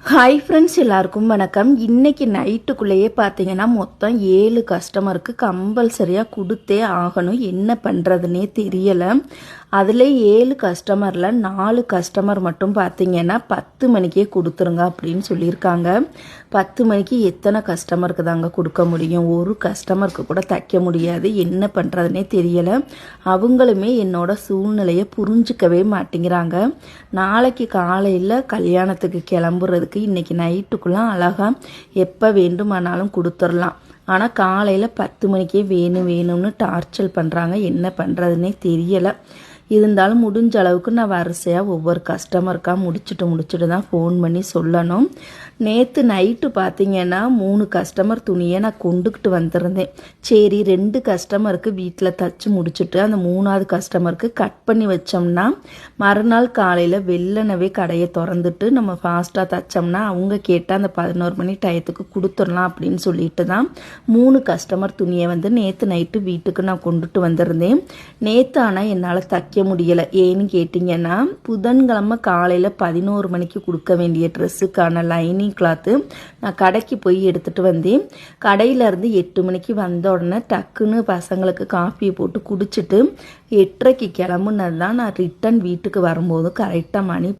Hi friends, எல்லாருக்கும் வணக்கம். இன்னைக்கு நைட்டுக்குள்ளேயே பார்த்தீங்கன்னா மொத்தம் 7 கஸ்டமருக்கு கம்பல்சரியாக கொடுத்தே ஆகணும். என்ன பண்ணுறதுனே தெரியலை. அதில் 7 கஸ்டமரில் 4 கஸ்டமர் மட்டும் பார்த்தீங்கன்னா 10 மணிக்கே கொடுத்துருங்க அப்படின்னு சொல்லியிருக்காங்க. 10 மணிக்கு எத்தனை கஸ்டமருக்கு தாங்க கொடுக்க முடியும்? ஒரு கஸ்டமருக்கு கூட தைக்க முடியாது. என்ன பண்ணுறதுனே தெரியலை. அவங்களுமே என்னோட சூழ்நிலையை புரிஞ்சிக்கவே மாட்டேங்கிறாங்க. நாளைக்கு காலையில் கல்யாணத்துக்கு கிளம்புறதுக்கு இன்னைக்கு நைட்டுக்குள்ளே அழகாக எப்போ வேண்டுமானாலும் கொடுத்துடலாம். ஆனால் காலையில் 10 மணிக்கே வேணும்னு டார்ச்சர் பண்ணுறாங்க. என்ன பண்ணுறதுனே தெரியலை. இருந்தாலும் முடிஞ்ச அளவுக்கு நான் வரிசையாக ஒவ்வொரு கஸ்டமருக்காக முடிச்சுட்டு தான் ஃபோன் பண்ணி சொல்லணும். நேற்று நைட்டு பார்த்தீங்கன்னா 3 கஸ்டமர் துணியை நான் கொண்டுக்கிட்டு வந்திருந்தேன். சரி, 2 கஸ்டமருக்கு வீட்டில் தச்சு முடிச்சுட்டு அந்த 3ஆவது கஸ்டமருக்கு கட் பண்ணி வச்சோம்னா மறுநாள் காலையில் வெள்ளனவே கடையை திறந்துட்டு நம்ம ஃபாஸ்ட்டாக தைச்சோம்னா அவங்க கேட்டால் அந்த 11 மணி டயத்துக்கு கொடுத்துடலாம் அப்படின்னு சொல்லிட்டு தான் 3 கஸ்டமர் துணியை நேற்று நைட்டு வீட்டுக்கு நான் கொண்டுட்டு வந்திருந்தேன். நேற்று ஆனால் என்னால் தைக்க முடியலை. ஏன்னு கேட்டிங்கன்னா புதன்கிழமை காலையில் 11 மணிக்கு கொடுக்க வேண்டிய ட்ரெஸ்ஸுக்கான லைனிங் கிளாத்து நான் கடைக்கு போய் எடுத்துகிட்டு வந்தேன். கடையிலேருந்து 8 மணிக்கு வந்த உடனே டக்குன்னு பசங்களுக்கு காஃபியை போட்டு குடிச்சிட்டு 8:30க்கு கிளம்புனது தான் நான் ரிட்டன் வீட்டுக்கு வரும்போது கரெக்டாக மணி